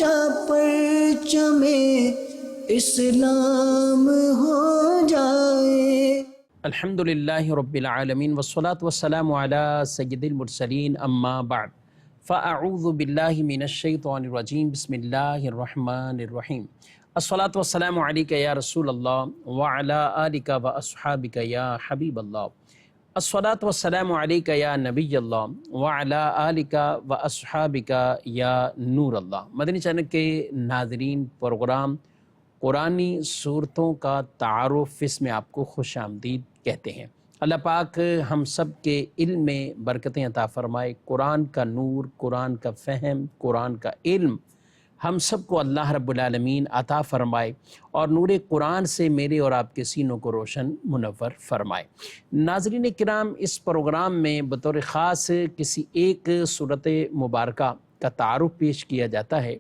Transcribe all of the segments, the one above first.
اونچا پرچم اسلام ہو جائے۔ الحمدللہ رب العالمین والصلاة والسلام علی سید المرسلین، اما بعد فاعوذ باللہ من الشیطان الرجیم، بسم اللہ الرحمن الرحیم۔ الصلاة والسلام علیک یا رسول اللہ وعلی آلک واصحابک یا حبیب اللہ۔ الصلاة والسلام علیک یا نبی اللہ وعلی آلک واصحابک یا نور اللہ۔ مدنی چینل کے ناظرین، پروگرام قرآنی صورتوں کا تعارف، اس میں آپ کو خوش آمدید کہتے ہیں۔ اللہ پاک ہم سب کے علم میں برکتیں عطا فرمائے، قرآن کا نور، قرآن کا فہم، قرآن کا علم ہم سب کو اللہ رب العالمین عطا فرمائے، اور نور قرآن سے میرے اور آپ کے سینوں کو روشن منور فرمائے۔ ناظرین کرام، اس پروگرام میں بطور خاص کسی ایک صورت مبارکہ کا تعارف پیش کیا جاتا ہے،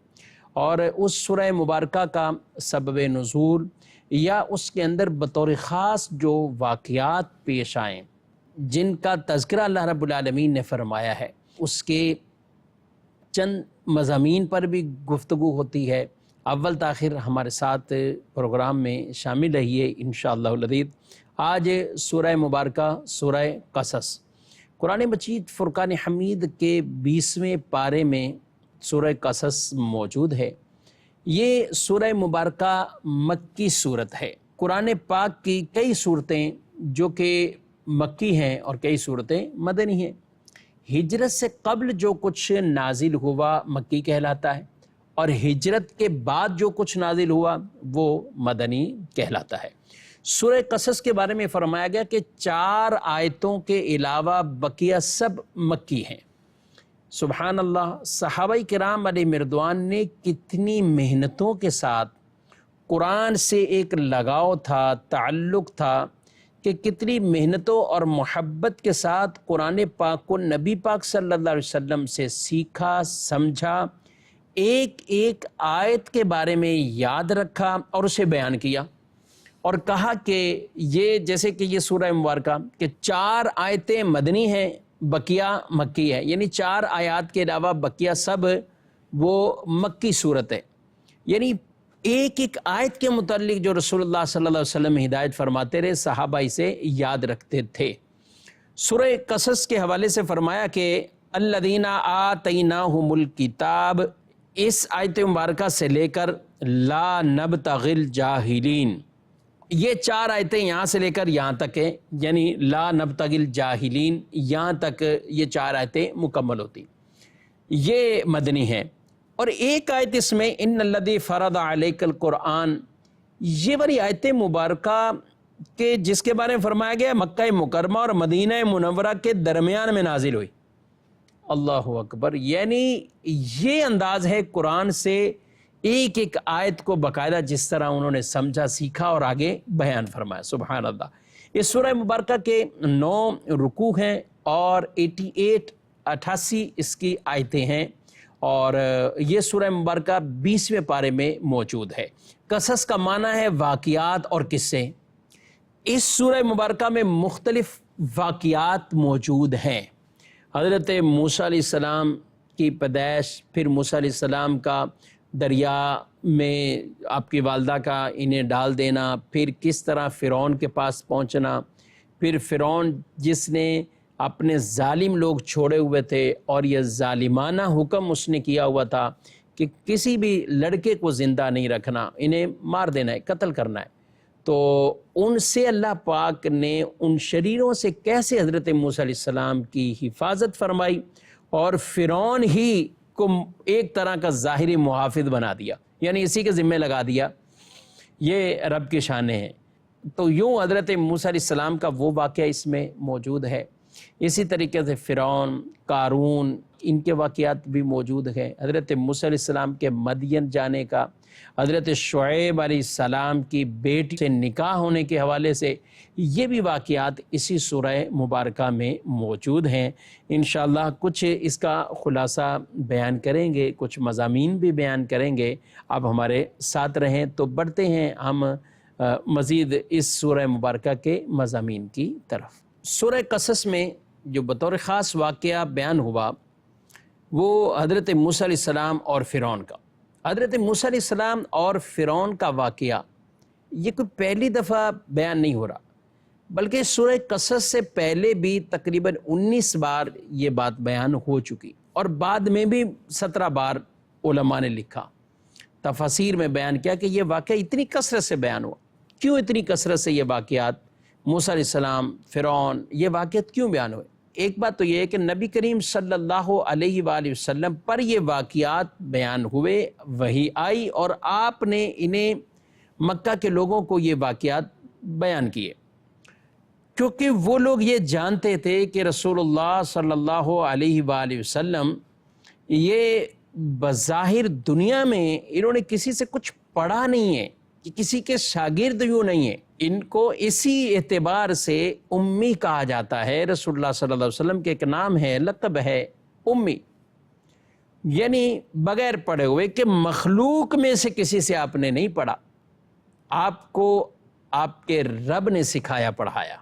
اور اس سورہ مبارکہ کا سبب نزول یا اس کے اندر بطور خاص جو واقعات پیش آئیں جن کا تذکرہ اللہ رب العالمین نے فرمایا ہے، اس کے چند مضامین پر بھی گفتگو ہوتی ہے۔ اول تاخیر ہمارے ساتھ پروگرام میں شامل رہیے انشاءاللہ العزیز۔ آج سورہ مبارکہ سورہ قصص، قرآن مجید فرقان حمید کے 20ویں پارے میں سورہ قصص موجود ہے۔ یہ سورہ مبارکہ مکی صورت ہے۔ قرآن پاک کی کئی صورتیں جو کہ مکی ہیں اور کئی صورتیں مدنی ہیں۔ ہجرت سے قبل جو کچھ نازل ہوا مکی کہلاتا ہے، اور ہجرت کے بعد جو کچھ نازل ہوا وہ مدنی کہلاتا ہے۔ سورہ قصص کے بارے میں فرمایا گیا کہ 4 آیتوں کے علاوہ بقیہ سب مکی ہیں۔ سبحان اللہ، صحابہ کرام علیہ مردوان نے کتنی محنتوں کے ساتھ قرآن سے ایک لگاؤ تھا، تعلق تھا، کہ کتنی محنتوں اور محبت کے ساتھ قرآن پاک کو نبی پاک صلی اللہ علیہ وسلم سے سیکھا، سمجھا، ایک ایک آیت کے بارے میں یاد رکھا اور اسے بیان کیا، اور کہا کہ یہ جیسے کہ یہ سورہ مبارکہ کہ 4 آیتیں مدنی ہیں، بقیہ مکی ہے، یعنی 4 آیات کے علاوہ بقیہ سب وہ مکی صورت ہے۔ یعنی ایک ایک آیت کے متعلق جو رسول اللہ صلی اللہ علیہ وسلم ہدایت فرماتے رہے، صحابہ اسے یاد رکھتے تھے۔ سورہ قصص کے حوالے سے فرمایا کہ الذین آتیناہم الکتاب، اس آیت مبارکہ سے لے کر لا نبتغی الجاہلین، یہ 4 آیتیں یہاں سے لے کر یہاں تک ہیں، یعنی لا نبتغی الجاہلین یہاں تک یہ 4 آیتیں مکمل ہوتی، یہ مدنی ہیں۔ اور ایک آیت اس میں ان الذی فرض علیک القرآن، یہ والی آیت مبارکہ کہ جس کے بارے میں فرمایا گیا مکہ مکرمہ اور مدینہ منورہ کے درمیان میں نازل ہوئی۔ اللہ اکبر، یعنی یہ انداز ہے قرآن سے ایک ایک آیت کو باقاعدہ جس طرح انہوں نے سمجھا، سیکھا اور آگے بیان فرمایا۔ سبحان اللہ۔ اس سورہ مبارکہ کے 9 رکوع ہیں اور 88 اس کی آیتیں ہیں، اور یہ سورہ مبارکہ 20ویں پارے میں موجود ہے۔ قصص کا معنی ہے واقعات اور قصے۔ اس سورہ مبارکہ میں مختلف واقعات موجود ہیں۔ حضرت موسیٰ علیہ السلام کی پیدائش، پھر موسیٰ علیہ السلام کا دریا میں آپ کی والدہ کا انہیں ڈال دینا، پھر کس طرح فرعون کے پاس پہنچنا، پھر فرعون جس نے اپنے ظالم لوگ چھوڑے ہوئے تھے اور یہ ظالمانہ حکم اس نے کیا ہوا تھا کہ کسی بھی لڑکے کو زندہ نہیں رکھنا، انہیں مار دینا ہے، قتل کرنا ہے، تو ان سے اللہ پاک نے ان شریروں سے کیسے حضرت موسیٰ علیہ السلام کی حفاظت فرمائی، اور فرعون ہی کو ایک طرح کا ظاہری محافظ بنا دیا، یعنی اسی کے ذمہ لگا دیا۔ یہ رب کی شانیں ہیں۔ تو یوں حضرت موسیٰ علیہ السلام کا وہ واقعہ اس میں موجود ہے۔ اسی طریقے سے فرعون، قارون، ان کے واقعات بھی موجود ہیں۔ حضرت موسیٰ علیہ السلام کے مدین جانے کا، حضرت شعیب علیہ السلام کی بیٹی سے نکاح ہونے کے حوالے سے یہ بھی واقعات اسی سورہ مبارکہ میں موجود ہیں۔ انشاءاللہ کچھ اس کا خلاصہ بیان کریں گے، کچھ مضامین بھی بیان کریں گے۔ آپ ہمارے ساتھ رہیں تو بڑھتے ہیں ہم مزید اس سورہ مبارکہ کے مضامین کی طرف۔ سورہ قصص میں جو بطور خاص واقعہ بیان ہوا وہ حضرت موسیٰ علیہ السلام اور فرعون کا۔ حضرت موسیٰ علیہ السلام اور فرعون کا واقعہ یہ کوئی پہلی دفعہ بیان نہیں ہو رہا، بلکہ سورہ قصص سے پہلے بھی تقریباً 19 بار یہ بات بیان ہو چکی، اور بعد میں بھی 17 بار علماء نے لکھا، تفاسیر میں بیان کیا کہ یہ واقعہ اتنی کثرت سے بیان ہوا، کیوں اتنی کثرت سے یہ واقعات موسیٰ علیہ السلام، فرعون، یہ واقعات کیوں بیان ہوئے؟ ایک بات تو یہ ہے کہ نبی کریم صلی اللہ علیہ وآلہ وسلم پر یہ واقعات بیان ہوئے، وحی آئی اور آپ نے انہیں مکہ کے لوگوں کو یہ واقعات بیان کیے، کیونکہ وہ لوگ یہ جانتے تھے کہ رسول اللہ صلی اللہ علیہ وآلہ وسلم یہ بظاہر دنیا میں انہوں نے کسی سے کچھ پڑھا نہیں ہے، کہ کسی کے شاگرد یوں نہیں ہے، ان کو اسی اعتبار سے امی کہا جاتا ہے۔ رسول اللہ صلی اللہ علیہ وسلم کے ایک نام ہے، لقب ہے امی، یعنی بغیر پڑھے ہوئے، کہ مخلوق میں سے کسی سے آپ نے نہیں پڑھا، آپ کو آپ کے رب نے سکھایا پڑھایا،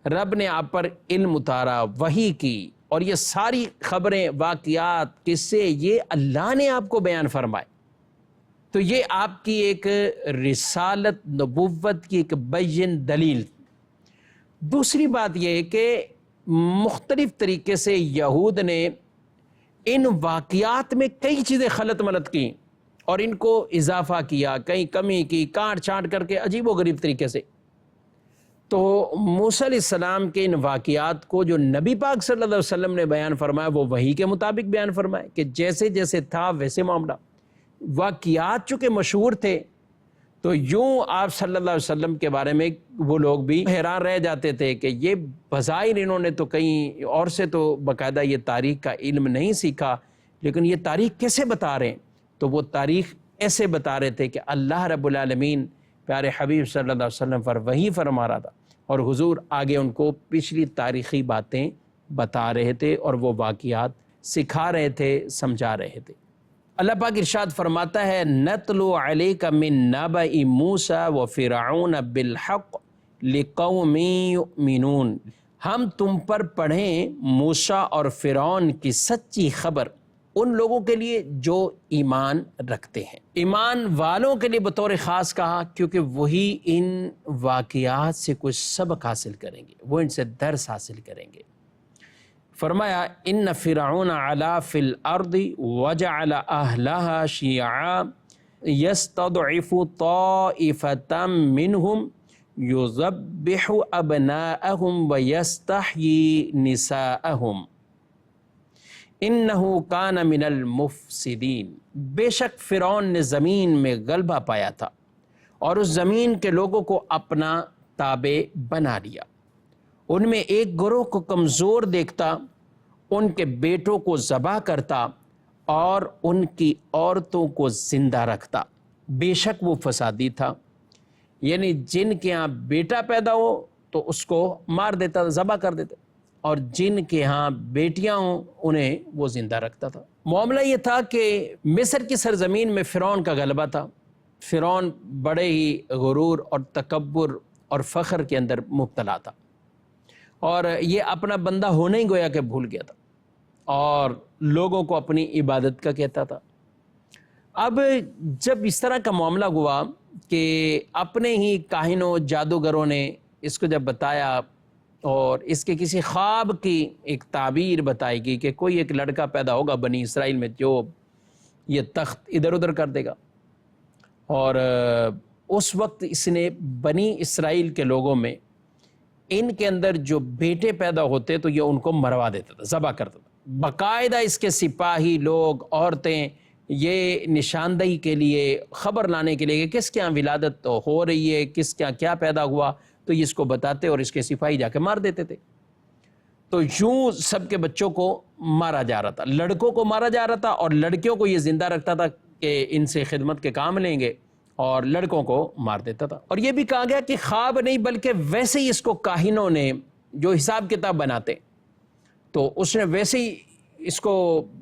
رب نے آپ پر علم اتارا، وحی کی، اور یہ ساری خبریں، واقعات، قصے یہ اللہ نے آپ کو بیان فرمائے۔ تو یہ آپ کی ایک رسالت، نبوت کی ایک بین دلیل۔ دوسری بات یہ ہے کہ مختلف طریقے سے یہود نے ان واقعات میں کئی چیزیں خلط ملط کی اور ان کو اضافہ کیا، کہیں کمی کی، کاٹ چھانٹ کر کے عجیب و غریب طریقے سے۔ تو موسیٰ علیہ السلام کے ان واقعات کو جو نبی پاک صلی اللہ علیہ وسلم نے بیان فرمایا، وہ وحی کے مطابق بیان فرمایا کہ جیسے جیسے تھا ویسے معاملہ۔ واقعات چونکہ مشہور تھے تو یوں آپ صلی اللہ علیہ وسلم کے بارے میں وہ لوگ بھی حیران رہ جاتے تھے کہ یہ بظاہر انہوں نے تو کہیں اور سے تو باقاعدہ یہ تاریخ کا علم نہیں سیکھا، لیکن یہ تاریخ کیسے بتا رہے ہیں؟ تو وہ تاریخ ایسے بتا رہے تھے کہ اللہ رب العالمین پیارے حبیب صلی اللہ علیہ وسلم پر وحی فرما رہا تھا، اور حضور آگے ان کو پچھلی تاریخی باتیں بتا رہے تھے اور وہ واقعات سکھا رہے تھے، سمجھا رہے تھے۔ اللہ پاک ارشاد فرماتا ہے، نَتْلُو عَلَيْكَ مِن نَبَإِ مُوسَى وَفِرْعَوْنَ بِالْحَقِّ لِقَوْمٍ يُؤْمِنُونَ، ہم تم پر پڑھیں موسیٰ اور فرعون کی سچی خبر ان لوگوں کے لیے جو ایمان رکھتے ہیں۔ ایمان والوں کے لیے بطور خاص کہا کیونکہ وہی ان واقعات سے کچھ سبق حاصل کریں گے، وہ ان سے درس حاصل کریں گے۔ فرمایا ان فرعون علا فی الارض وجعل اہلہا شیعا یستضعف طائفة منہم یذبح ابناءہم ویستحیی نساءہم انہو کان من المفسدین، بے شک فرعون نے زمین میں غلبہ پایا تھا اور اس زمین کے لوگوں کو اپنا تابع بنا لیا، ان میں ایک گروہ کو کمزور دیکھتا، ان کے بیٹوں کو ذبح کرتا اور ان کی عورتوں کو زندہ رکھتا، بے شک وہ فسادی تھا۔ یعنی جن کے ہاں بیٹا پیدا ہو تو اس کو مار دیتا، ذبح کر دیتا، اور جن کے ہاں بیٹیاں ہوں انہیں وہ زندہ رکھتا تھا۔ معاملہ یہ تھا کہ مصر کی سرزمین میں فرعون کا غلبہ تھا۔ فرعون بڑے ہی غرور اور تکبر اور فخر کے اندر مبتلا تھا، اور یہ اپنا بندہ ہونے ہی گویا کہ بھول گیا تھا اور لوگوں کو اپنی عبادت کا کہتا تھا۔ اب جب اس طرح کا معاملہ ہوا کہ اپنے ہی کاہنوں جادوگروں نے اس کو جب بتایا اور اس کے کسی خواب کی ایک تعبیر بتائی گئی کہ کوئی ایک لڑکا پیدا ہوگا بنی اسرائیل میں جو یہ تخت ادھر ادھر کر دے گا، اور اس وقت اس نے بنی اسرائیل کے لوگوں میں ان کے اندر جو بیٹے پیدا ہوتے تو یہ ان کو مروا دیتا تھا، ذبح کرتا تھا۔ باقاعدہ اس کے سپاہی لوگ، عورتیں یہ نشاندہی کے لیے، خبر لانے کے لیے کہ کس کے یہاں ولادت ہو رہی ہے، کس کے یہاں کیا پیدا ہوا، تو یہ اس کو بتاتے اور اس کے سپاہی جا کے مار دیتے تھے۔ تو یوں سب کے بچوں کو مارا جا رہا تھا، لڑکوں کو مارا جا رہا تھا اور لڑکیوں کو یہ زندہ رکھتا تھا کہ ان سے خدمت کے کام لیں گے، اور لڑکوں کو مار دیتا تھا۔ اور یہ بھی کہا گیا کہ خواب نہیں بلکہ ویسے ہی اس کو کاہنوں نے جو حساب کتاب بناتے تو اس نے ویسے ہی اس کو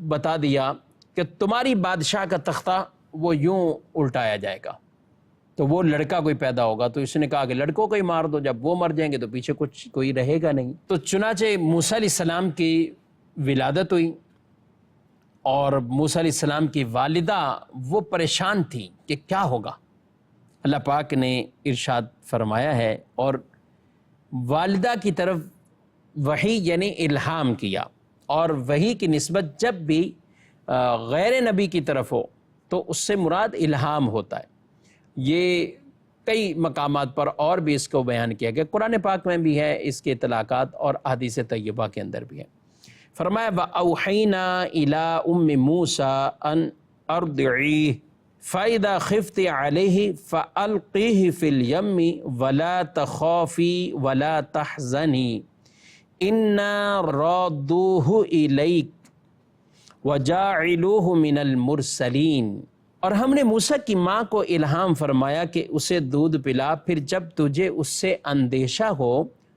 بتا دیا کہ تمہاری بادشاہ کا تختہ وہ یوں الٹایا جائے گا، تو وہ لڑکا کوئی پیدا ہوگا، تو اس نے کہا کہ لڑکوں کو ہی مار دو، جب وہ مر جائیں گے تو پیچھے کچھ کوئی رہے گا نہیں۔ تو چنانچہ موسیٰ علیہ السلام کی ولادت ہوئی اور موسیٰ علیہ السلام کی والدہ وہ پریشان تھی کہ کیا ہوگا۔ اللہ پاک نے ارشاد فرمایا ہے اور والدہ کی طرف وحی یعنی الہام کیا، اور وحی کی نسبت جب بھی غیر نبی کی طرف ہو تو اس سے مراد الہام ہوتا ہے۔ یہ کئی مقامات پر اور بھی اس کو بیان کیا گیا، قرآن پاک میں بھی ہے اس کے اطلاقات اور احادیث طیبہ کے اندر بھی ہے۔ فرمایا وَأَوْحَيْنَا إِلَىٰ أُمِّ مُوسَىٰ أَنْ أَرْضِعِيهِ فَإِذَا خِفْتِ عَلَيْهِ فَأَلْقِيهِ فِي الْيَمِّ وَلَا تَخَافِي وَلَا تَحْزَنِي إِنَّا رَادُّوهُ إِلَيْكَ وَجَاعِلُوهُ مِنَ الْمُرْسَلِينَ۔ اور ہم نے موسیٰ کی ماں کو الہام فرمایا کہ اسے دودھ پلا، پھر جب تجھے اس سے اندیشہ ہو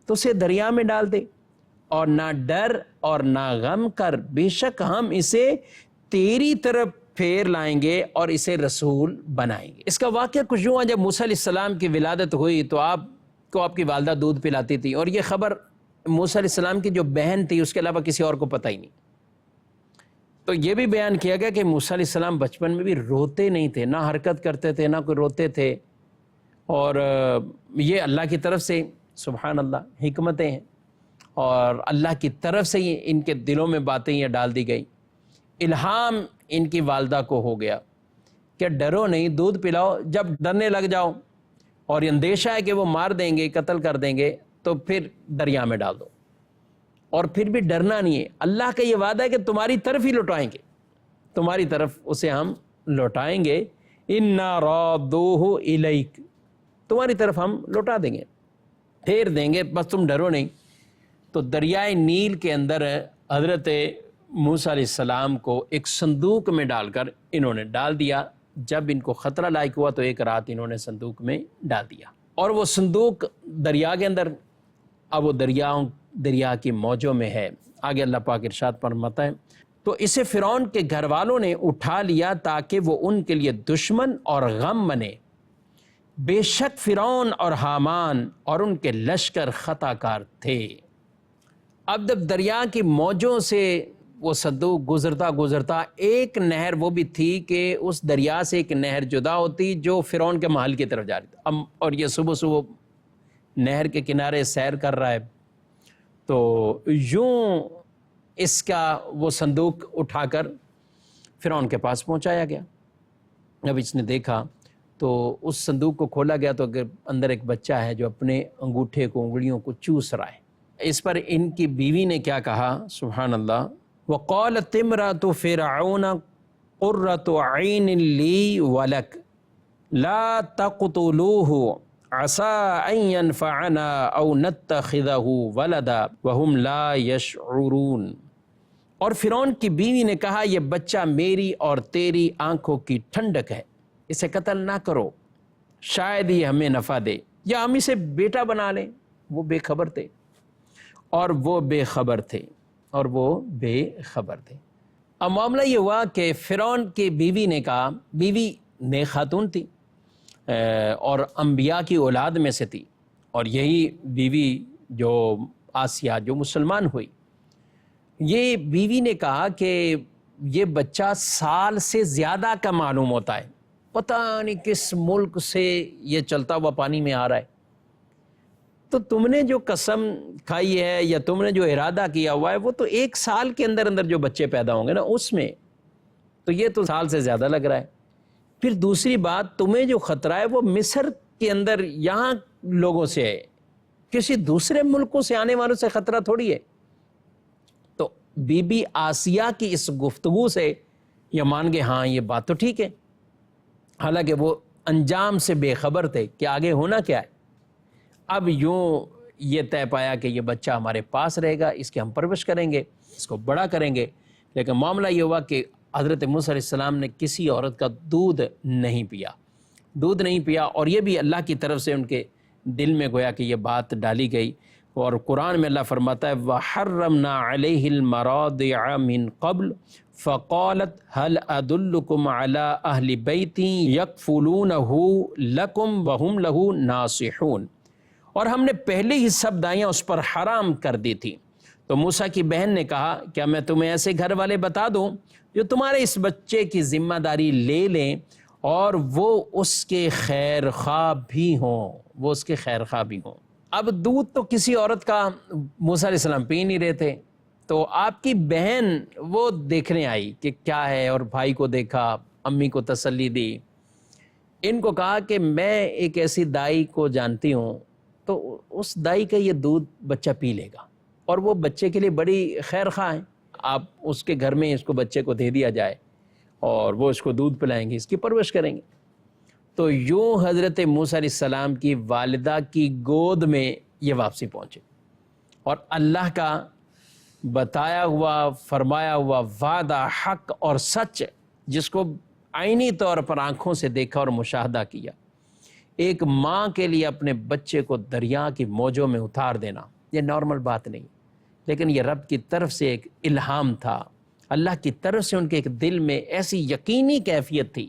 تو اسے دریا میں ڈال دے، اور نہ ڈر اور نہ غم کر، بے شک ہم اسے تیری طرف پھیر لائیں گے اور اسے رسول بنائیں گے۔ اس کا واقعہ کچھ یوں ہے، جب موسیٰ علیہ السلام کی ولادت ہوئی تو آپ کو آپ کی والدہ دودھ پلاتی تھی، اور یہ خبر موسیٰ علیہ السلام کی جو بہن تھی اس کے علاوہ کسی اور کو پتہ ہی نہیں۔ تو یہ بھی بیان کیا گیا کہ موسیٰ علیہ السلام بچپن میں بھی روتے نہیں تھے، نہ حرکت کرتے تھے، نہ کوئی روتے تھے، اور یہ اللہ کی طرف سے سبحان اللہ حکمتیں ہیں، اور اللہ کی طرف سے ہی ان کے دلوں میں باتیں یہ ڈال دی گئی۔ الہام ان کی والدہ کو ہو گیا کہ ڈرو نہیں، دودھ پلاؤ، جب ڈرنے لگ جاؤ اور اندیشہ ہے کہ وہ مار دیں گے، قتل کر دیں گے، تو پھر دریا میں ڈال دو، اور پھر بھی ڈرنا نہیں ہے۔ اللہ کا یہ وعدہ ہے کہ تمہاری طرف ہی لوٹائیں گے، تمہاری طرف اسے ہم لوٹائیں گے، اِنَّا رَادُّوهُ إِلَيْكَ، تمہاری طرف ہم لوٹا دیں گے، پھیر دیں گے، بس تم ڈرو نہیں۔ تو دریائے نیل کے اندر حضرت موسیٰ علیہ السلام کو ایک صندوق میں ڈال کر انہوں نے ڈال دیا۔ جب ان کو خطرہ لاحق ہوا تو ایک رات انہوں نے صندوق میں ڈال دیا، اور وہ صندوق دریا کے اندر، اب وہ دریا کی موجوں میں ہے۔ آگے اللہ پاک ارشاد فرماتا ہے تو اسے فرعون کے گھر والوں نے اٹھا لیا تاکہ وہ ان کے لیے دشمن اور غم بنے، بے شک فرعون اور حامان اور ان کے لشکر خطا کار تھے۔ اب جب دریا کی موجوں سے وہ صندوق گزرتا ایک نہر وہ بھی تھی کہ اس دریا سے ایک نہر جدا ہوتی جو فرعون کے محل کی طرف جا رہی تھی، اور یہ صبح نہر کے کنارے سیر کر رہا ہے، تو یوں اس کا وہ صندوق اٹھا کر فرعون کے پاس پہنچایا گیا۔ جب اس نے دیکھا تو اس صندوق کو کھولا گیا تو اندر ایک بچہ ہے جو اپنے انگوٹھے کو، انگلیوں کو چوس رہا ہے۔ اس پر ان کی بیوی نے کیا کہا، سبحان اللہ، وَقَالَتِ امْرَأُ فِرْعَوْنَ قُرَّةُ عَيْنٍ لِّي وَلَكَ لَا تَقْتُلُوهُ عَسَىٰ أَن يَنفَعَنَا أَوْ نَتَّخِذَهُ وَلَدًا وَهُمْ لَا يَشْعُرُونَ۔ اور فرعون کی بیوی نے کہا یہ بچہ میری اور تیری آنکھوں کی ٹھنڈک ہے، اسے قتل نہ کرو، شاید یہ ہمیں نفع دے یا ہم اسے بیٹا بنا لیں۔ وہ بے خبر تھے، اور وہ بے خبر تھے، اور وہ بے خبر تھے۔ اب معاملہ یہ ہوا کہ فرعون کی بیوی نے کہا، بیوی نیک خاتون تھی اور انبیاء کی اولاد میں سے تھی، اور یہی بیوی جو آسیہ جو مسلمان ہوئی، یہ بیوی نے کہا کہ یہ بچہ سال سے زیادہ کا معلوم ہوتا ہے، پتہ نہیں کس ملک سے یہ چلتا ہوا پانی میں آ رہا ہے، تو تم نے جو قسم کھائی ہے یا تم نے جو ارادہ کیا ہوا ہے وہ تو ایک سال کے اندر اندر جو بچے پیدا ہوں گے نا اس میں، تو یہ تو سال سے زیادہ لگ رہا ہے۔ پھر دوسری بات، تمہیں جو خطرہ ہے وہ مصر کے اندر یہاں لوگوں سے ہے، کسی دوسرے ملکوں سے آنے والوں سے خطرہ تھوڑی ہے۔ تو بی بی آسیہ کی اس گفتگو سے یہ مان گئے ہاں یہ بات تو ٹھیک ہے، حالانکہ وہ انجام سے بے خبر تھے کہ آگے ہونا کیا ہے۔ اب یوں یہ طے پایا کہ یہ بچہ ہمارے پاس رہے گا، اس کی ہم پرورش کریں گے، اس کو بڑا کریں گے۔ لیکن معاملہ یہ ہوا کہ حضرت موسیٰ علیہ السلام نے کسی عورت کا دودھ نہیں پیا، اور یہ بھی اللہ کی طرف سے ان کے دل میں گویا کہ یہ بات ڈالی گئی۔ اور قرآن میں اللہ فرماتا ہے وَحَرَّمْنَا عَلَيْهِ الْمَرَاضِعَ مِن قَبْلُ فَقَالَتْ هَلْ أَدُلُّكُمْ عَلَىٰ أَهْلِ بَيْتٍ يَكْفُلُونَهُ لَكُمْ وَهُمْ لَهُ نَاصِحُونَ۔ اور ہم نے پہلے ہی سب دائیاں اس پر حرام کر دی تھی، تو موسیٰ کی بہن نے کہا کیا میں تمہیں ایسے گھر والے بتا دوں جو تمہارے اس بچے کی ذمہ داری لے لیں اور وہ اس کے خیر خواہ بھی ہوں اب دودھ تو کسی عورت کا موسیٰ علیہ السلام پی نہیں رہے تھے، تو آپ کی بہن وہ دیکھنے آئی کہ کیا ہے، اور بھائی کو دیکھا، امی کو تسلی دی، ان کو کہا کہ میں ایک ایسی دائی کو جانتی ہوں، تو اس دائی کا یہ دودھ بچہ پی لے گا، اور وہ بچے کے لیے بڑی خیر خواہ ہیں، آپ اس کے گھر میں اس کو بچے کو دے دیا جائے اور وہ اس کو دودھ پلائیں گے، اس کی پرورش کریں گے۔ تو یوں حضرت موسیٰ علیہ السلام کی والدہ کی گود میں یہ واپسی پہنچے، اور اللہ کا بتایا ہوا فرمایا ہوا وعدہ حق اور سچ، جس کو عینی طور پر آنکھوں سے دیکھا اور مشاہدہ کیا، ایک ماں کے لیے اپنے بچے کو دریا کی موجوں میں اتار دینا یہ نارمل بات نہیں، لیکن یہ رب کی طرف سے ایک الہام تھا، اللہ کی طرف سے ان کے ایک دل میں ایسی یقینی کیفیت تھی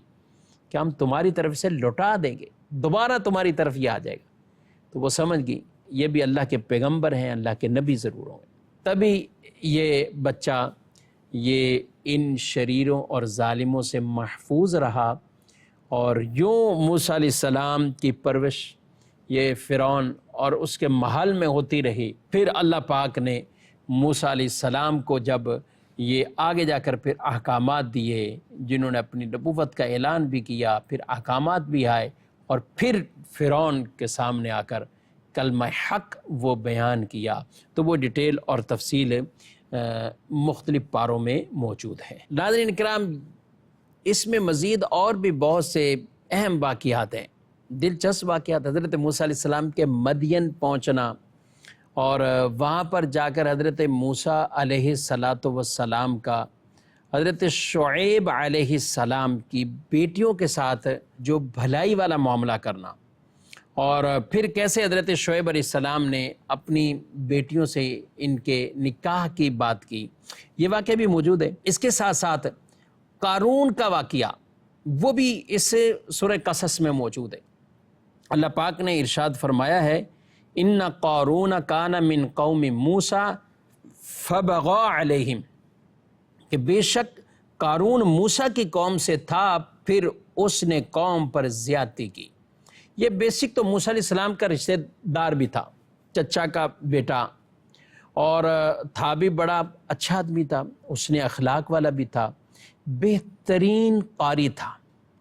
کہ ہم تمہاری طرف سے لوٹا دیں گے، دوبارہ تمہاری طرف یہ آ جائے گا۔ تو وہ سمجھ گئی یہ بھی اللہ کے پیغمبر ہیں، اللہ کے نبی ضرور ہوں گے، تبھی یہ بچہ یہ ان شریروں اور ظالموں سے محفوظ رہا، اور یوں موسیٰ علیہ السلام کی پرورش یہ فرعون اور اس کے محل میں ہوتی رہی۔ پھر اللہ پاک نے موسیٰ علیہ السلام کو جب یہ آگے جا کر پھر احکامات دیے، جنہوں نے اپنی نبوت کا اعلان بھی کیا، پھر احکامات بھی آئے، اور پھر فرعون کے سامنے آ کر کلمہ حق وہ بیان کیا، تو وہ ڈیٹیل اور تفصیل مختلف پاروں میں موجود ہے۔ ناظرین کرام، اس میں مزید اور بھی بہت سے اہم واقعات ہیں، دلچسپ واقعات۔ حضرت موسیٰ علیہ السلام کے مدین پہنچنا، اور وہاں پر جا کر حضرت موسیٰ علیہ السلام کا حضرت شعیب علیہ السلام کی بیٹیوں کے ساتھ جو بھلائی والا معاملہ کرنا، اور پھر کیسے حضرت شعیب علیہ السلام نے اپنی بیٹیوں سے ان کے نکاح کی بات کی، یہ واقعہ بھی موجود ہے۔ اس کے ساتھ ساتھ قارون کا واقعہ وہ بھی اس سورہ قصص میں موجود ہے۔ اللہ پاک نے ارشاد فرمایا ہے ان قارون کان من قوم موسیٰ فبغى علیہم، کہ بے شک قارون موسیٰ کی قوم سے تھا، پھر اس نے قوم پر زیادتی کی۔ یہ بیسک تو موسیٰ علیہ السلام کا رشتہ دار بھی تھا، چچا کا بیٹا، اور تھا بھی بڑا اچھا آدمی تھا، اس نے اخلاق والا بھی تھا، بہترین قاری تھا،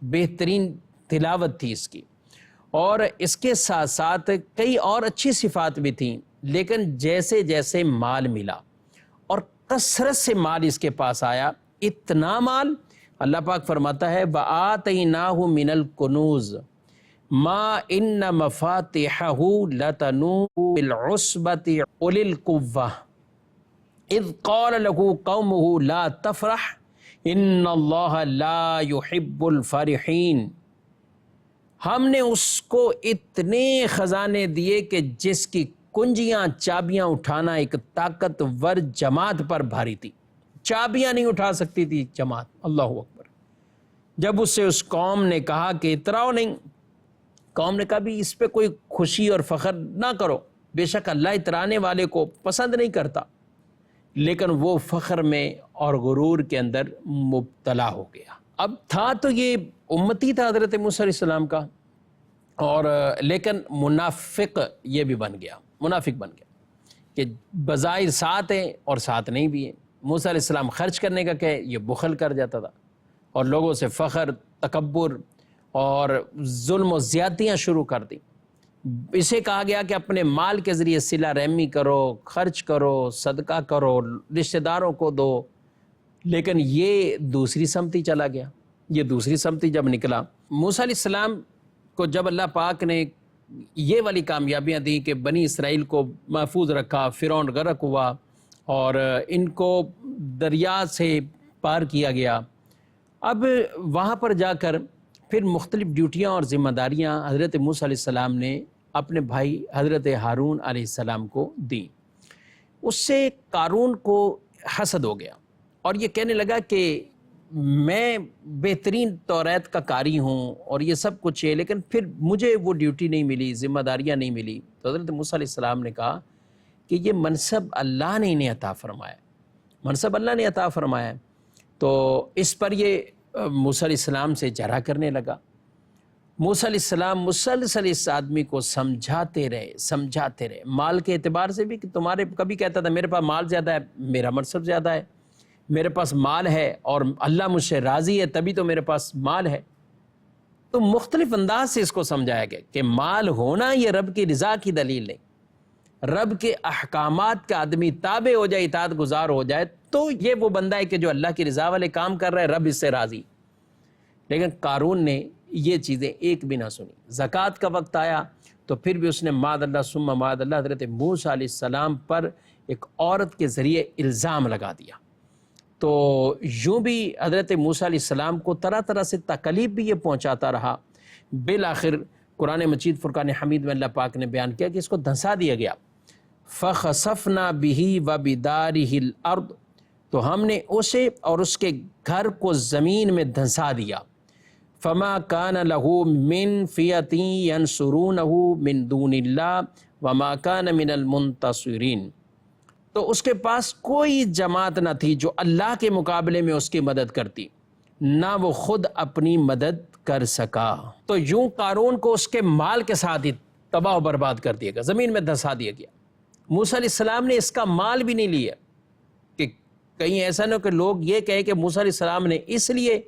بہترین تلاوت تھی اس کی، اور اس کے ساتھ ساتھ کئی اور اچھی صفات بھی تھیں، لیکن جیسے جیسے مال ملا اور کثرت سے مال اس کے پاس آیا، اتنا مال، اللہ پاک فرماتا ہے وَآتَيْنَاهُ مِنَ الْكُنُوزِ مَا إِنَّ مَفَاتِحَهُ لَتَنُوءُ بِالْعُصْبَةِ أُولِي الْقُوَّةِ إِذْ قَالَ لَهُ قَوْمُهُ لَا تَفْرَحْ إِنَّ اللَّهَ لَا يُحِبُّ الْفَرِحِينَ۔ ہم نے اس کو اتنے خزانے دیے کہ جس کی کنجیاں چابیاں اٹھانا ایک طاقتور جماعت پر بھاری تھی، چابیاں نہیں اٹھا سکتی تھی جماعت، اللہ اکبر۔ جب اس سے اس قوم نے کہا کہ اتراؤ نہیں، قوم نے کہا بھی اس پہ کوئی خوشی اور فخر نہ کرو، بے شک اللہ اترانے والے کو پسند نہیں کرتا، لیکن وہ فخر میں اور غرور کے اندر مبتلا ہو گیا۔ اب تھا تو یہ امتی تھا حضرت موسیٰ علیہ السلام کا، اور لیکن منافق یہ بھی بن گیا، منافق بن گیا کہ بظاہر ساتھ ہیں اور ساتھ نہیں بھی ہیں۔ موسیٰ علیہ السلام خرچ کرنے کا کہ یہ بخل کر جاتا تھا، اور لوگوں سے فخر، تکبر اور ظلم و زیادتیاں شروع کر دیں۔ اسے کہا گیا کہ اپنے مال کے ذریعے صلہ رحمی کرو، خرچ کرو، صدقہ کرو، رشتہ داروں کو دو، لیکن یہ دوسری سمتی چلا گیا۔ یہ دوسری سمتی جب نکلا، موسیٰ علیہ السلام کو جب اللہ پاک نے یہ والی کامیابیاں دی کہ بنی اسرائیل کو محفوظ رکھا، فرعون غرق ہوا اور ان کو دریا سے پار کیا گیا، اب وہاں پر جا کر پھر مختلف ڈیوٹیاں اور ذمہ داریاں حضرت موسیٰ علیہ السلام نے اپنے بھائی حضرت ہارون علیہ السلام کو دیں۔ اس سے قارون کو حسد ہو گیا، اور یہ کہنے لگا کہ میں بہترین توریت کا قاری ہوں اور یہ سب کچھ ہے، لیکن پھر مجھے وہ ڈیوٹی نہیں ملی، ذمہ داریاں نہیں ملی۔ تو حضرت موسیٰ علیہ السلام نے کہا کہ یہ منصب اللہ نے انہیں عطا فرمایا، منصب اللہ نے عطا فرمایا، تو اس پر یہ موسیٰ علیہ السلام سے جھگڑا کرنے لگا۔ موسیٰ علیہ السلام مسلسل اس آدمی کو سمجھاتے رہے مال کے اعتبار سے بھی، کہ تمہارے کبھی کہتا تھا میرے پاس مال زیادہ ہے، میرا منصب زیادہ ہے، میرے پاس مال ہے اور اللہ مجھ سے راضی ہے تبھی تو میرے پاس مال ہے۔ تو مختلف انداز سے اس کو سمجھایا گیا کہ مال ہونا یہ رب کی رضا کی دلیل نہیں، رب کے احکامات کا آدمی تابع ہو جائے، اطاعت گزار ہو جائے تو یہ وہ بندہ ہے کہ جو اللہ کی رضا والے کام کر رہا ہے، رب اس سے راضی۔ لیکن قارون نے یہ چیزیں ایک بھی نہ سنی۔ زکوٰۃ کا وقت آیا تو پھر بھی اس نے معاذ اللہ ثم معاذ اللہ حضرت موسیٰ علیہ السلام پر ایک عورت کے ذریعے الزام لگا دیا۔ تو یوں بھی حضرت موسیٰ علیہ السلام کو طرح طرح سے تکلیف بھی یہ پہنچاتا رہا۔ بالآخر قرآن مجید فرقان حمید میں اللہ پاک نے بیان کیا کہ اس کو دھنسا دیا گیا۔ فَخَسَفْنَا بِهِ وَبِدَارِهِ الْأَرْضِ، تو ہم نے اسے اور اس کے گھر کو زمین میں دھنسا دیا۔ فَمَا كَانَ لَهُ مِنْ فِيَةٍ يَنْصُرُونَهُ مِنْ دُونِ اللَّهِ وَمَا كَانَ مِنَ الْمُنْتَصِرِينَ، تو اس کے پاس کوئی جماعت نہ تھی جو اللہ کے مقابلے میں اس کی مدد کرتی، نہ وہ خود اپنی مدد کر سکا۔ تو یوں قارون کو اس کے مال کے ساتھ ہی تباہ و برباد کر دیا گیا، زمین میں دھنسا دیا گیا۔ موسیٰ علیہ السلام نے اس کا مال بھی نہیں لیا، کہ کہیں ایسا نہ ہو کہ لوگ یہ کہیں کہ موسیٰ علیہ السلام نے اس لیے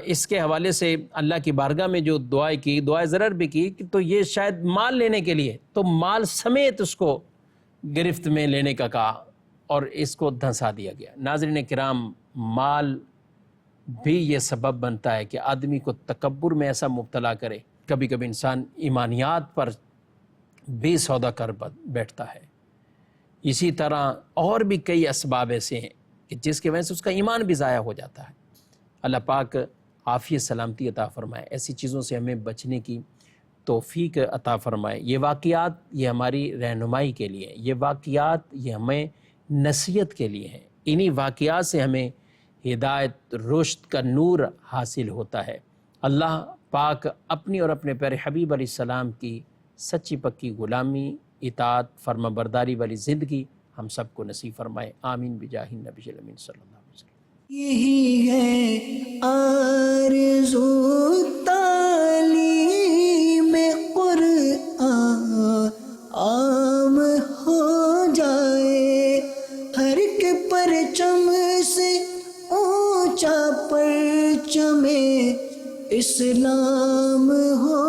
اس کے حوالے سے اللہ کی بارگاہ میں جو دعائیں کی، دعائے ضرر بھی کی، کہ تو یہ شاید مال لینے کے لیے، تو مال سمیت اس کو گرفت میں لینے کا کہا اور اس کو دھنسا دیا گیا۔ ناظرین کرام، مال بھی یہ سبب بنتا ہے کہ آدمی کو تکبر میں ایسا مبتلا کرے، کبھی کبھی انسان ایمانیات پر بھی سودا کر بیٹھتا ہے۔ اسی طرح اور بھی کئی اسباب ایسے ہیں کہ جس کی وجہ سے اس کا ایمان بھی ضائع ہو جاتا ہے۔ اللہ پاک عافیت سلامتی عطا فرمائے، ایسی چیزوں سے ہمیں بچنے کی توفیق عطا فرمائے۔ یہ واقعات یہ ہماری رہنمائی کے لیے، یہ واقعات یہ ہمیں نصیحت کے لیے ہیں۔ انہی واقعات سے ہمیں ہدایت، رشد کا نور حاصل ہوتا ہے۔ اللہ پاک اپنی اور اپنے پیارے حبیب علیہ السلام کی سچی پکی غلامی، اطاعت، فرما برداری والی زندگی ہم سب کو نصیب فرمائے۔ آمین بجاہ النبی الامین صلی اللہ علیہ وسلم۔ یہی ہے آرزو تعلیم قرآن عام ہو جائے، ہر کے پرچم سے اونچا پرچم اسلام ہو